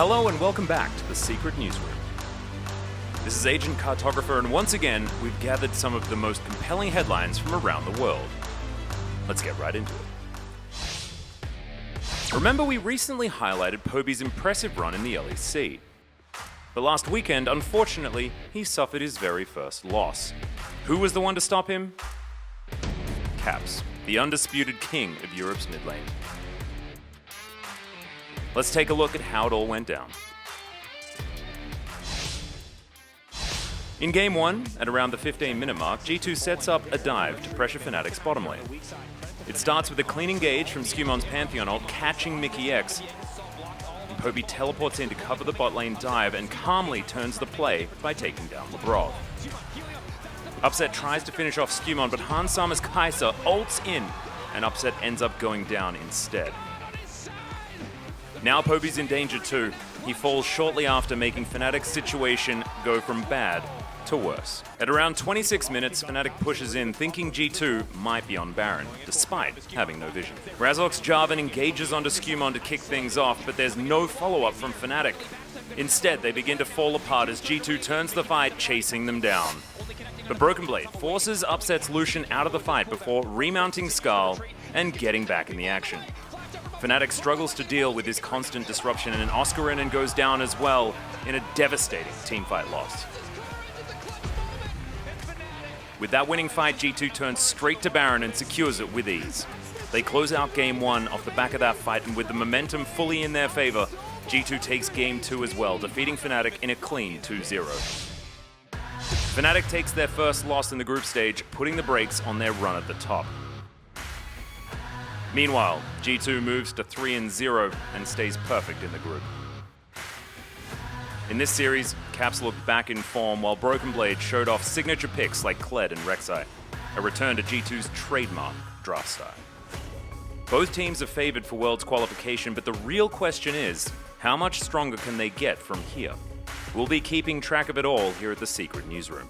Hello and welcome back to the Secret Newsroom. This is Agent Cartographer, and once again, we've gathered some of the most compelling headlines from around the world. Let's get right into it. Remember, we recently highlighted Poby's impressive run in the LEC. But last weekend, unfortunately, he suffered his very first loss. Who was the one to stop him? Caps, the undisputed king of Europe's mid lane. Let's take a look at how it all went down. In Game 1, at around the 15-minute mark, G2 sets up a dive to pressure Fnatic's bottom lane. It starts with a clean engage from Scumon's Pantheon ult, catching Mickey X. Poby teleports in to cover the bot lane dive and calmly turns the play by taking down Lebrov. Upset tries to finish off Scumon, but Hans Sama's Kai'Sa ults in, and Upset ends up going down instead. Now Poby's in danger too. He falls shortly after, making Fnatic's situation go from bad to worse. At around 26 minutes, Fnatic pushes in, thinking G2 might be on Baron, despite having no vision. Razork's Jarvan engages onto Scumon to kick things off, but there's no follow-up from Fnatic. Instead, they begin to fall apart as G2 turns the fight, chasing them down. The Broken Blade forces Upset's Lucian out of the fight before remounting Skarl and getting back in the action. Fnatic struggles to deal with this constant disruption, and Oscarinen goes down as well in a devastating teamfight loss. With that winning fight, G2 turns straight to Baron and secures it with ease. They close out Game 1 off the back of that fight, and with the momentum fully in their favor, G2 takes Game 2 as well, defeating Fnatic in a clean 2-0. Fnatic takes their first loss in the group stage, putting the brakes on their run at the top. Meanwhile, G2 moves to 3-0 and stays perfect in the group. In this series, Caps looked back in form while Broken Blade showed off signature picks like Kled and Rek'Sai, a return to G2's trademark draft style. Both teams are favored for Worlds qualification, but the real question is, how much stronger can they get from here? We'll be keeping track of it all here at the Secret Newsroom.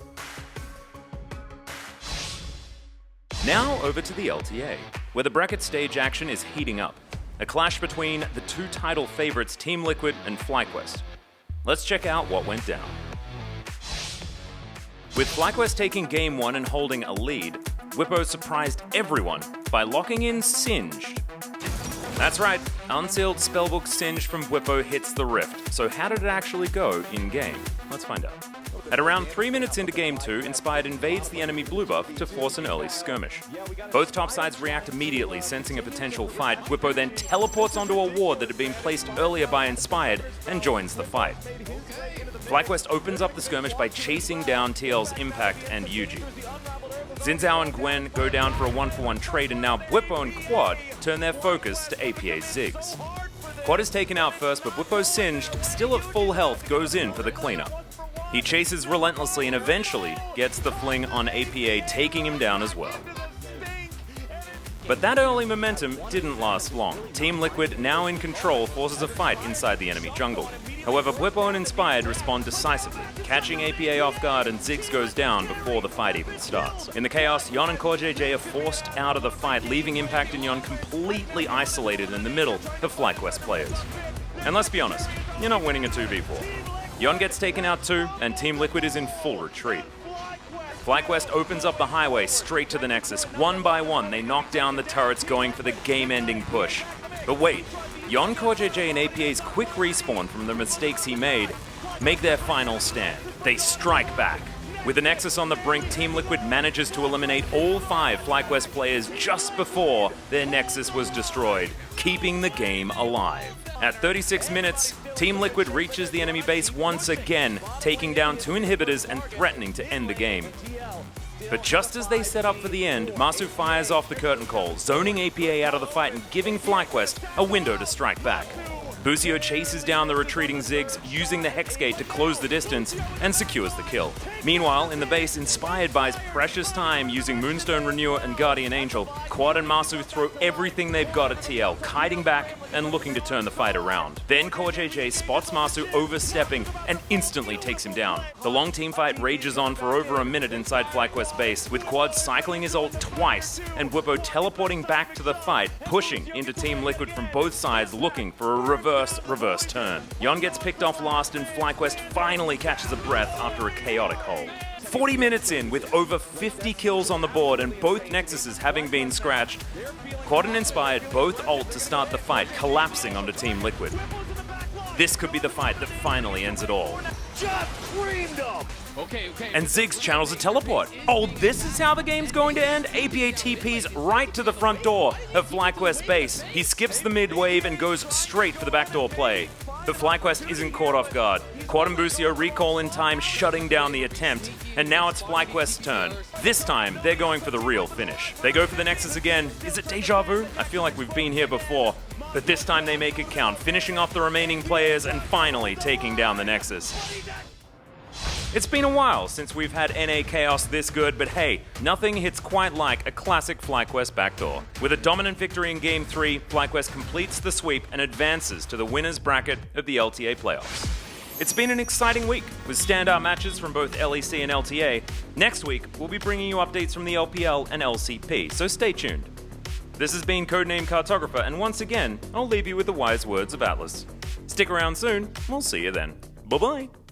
Now over to the LTA, where the bracket stage action is heating up. A clash between the two title favorites Team Liquid and FlyQuest. Let's check out what went down. With FlyQuest taking Game 1 and holding a lead, Whippo surprised everyone by locking in Singed. That's right, Unsealed Spellbook Singed from Whippo hits the Rift. So how did it actually go in-game? Let's find out. At around 3 minutes into Game 2, Inspired invades the enemy blue buff to force an early skirmish. Both top sides react immediately, sensing a potential fight. Whippo then teleports onto a ward that had been placed earlier by Inspired and joins the fight. FlyQuest opens up the skirmish by chasing down TL's Impact and Yuji. Xin Zhao and Gwen go down for a 1-for-1 trade, and now Whippo and Quad turn their focus to APA's Ziggs. Quad is taken out first, but Whippo's Singed, still at full health, goes in for the cleanup. He chases relentlessly and eventually gets the fling on APA, taking him down as well. But that early momentum didn't last long. Team Liquid, now in control, forces a fight inside the enemy jungle. However, Whippo and Inspired respond decisively, catching APA off guard, and Ziggs goes down before the fight even starts. In the chaos, Yon and CoreJJ are forced out of the fight, leaving Impact and Yon completely isolated in the middle of FlyQuest players. And let's be honest, you're not winning a 2v4. Yon gets taken out too, and Team Liquid is in full retreat. FlyQuest opens up the highway straight to the Nexus. One by one, they knock down the turrets, going for the game-ending push. But wait, Yon, CoreJJ, and APA's quick respawn from the mistakes he made make their final stand. They strike back. With the Nexus on the brink, Team Liquid manages to eliminate all 5 FlyQuest players just before their Nexus was destroyed, keeping the game alive. At 36 minutes, Team Liquid reaches the enemy base once again, taking down 2 inhibitors and threatening to end the game. But just as they set up for the end, Masu fires off the curtain call, zoning APA out of the fight and giving FlyQuest a window to strike back. Busio chases down the retreating Ziggs, using the Hex Gate to close the distance and secures the kill. Meanwhile, in the base, Inspired buys precious time using Moonstone Renewer and Guardian Angel. Quad and Masu throw everything they've got at TL, kiting back and looking to turn the fight around. Then CoreJJ spots Masu overstepping and instantly takes him down. The long team fight rages on for over a minute inside FlyQuest base, with Quad cycling his ult twice and Whippo teleporting back to the fight, pushing into Team Liquid from both sides looking for a reverse reverse turn. Yon gets picked off last and FlyQuest finally catches a breath after a chaotic hold. 40 minutes in, with over 50 kills on the board and both Nexuses having been scratched, Quadrant inspired both ult to start the fight, collapsing onto Team Liquid. This could be the fight that finally ends it all. Just dreamed of! Okay. And Ziggs channels a teleport. Oh, this is how the game's going to end? APA TP's right to the front door of FlyQuest's base. He skips the mid wave and goes straight for the backdoor play. But FlyQuest isn't caught off guard. Quad and Busio recall in time, shutting down the attempt. And now it's FlyQuest's turn. This time, they're going for the real finish. They go for the Nexus again. Is it deja vu? I feel like we've been here before. But this time they make it count, finishing off the remaining players and finally taking down the Nexus. It's been a while since we've had NA Chaos this good, but hey, nothing hits quite like a classic FlyQuest backdoor. With a dominant victory in Game 3, FlyQuest completes the sweep and advances to the winner's bracket of the LTA playoffs. It's been an exciting week, with standout matches from both LEC and LTA. Next week, we'll be bringing you updates from the LPL and LCP, so stay tuned. This has been Codename Cartographer, and once again, I'll leave you with the wise words of Atlas. Stick around soon, we'll see you then. Bye-bye.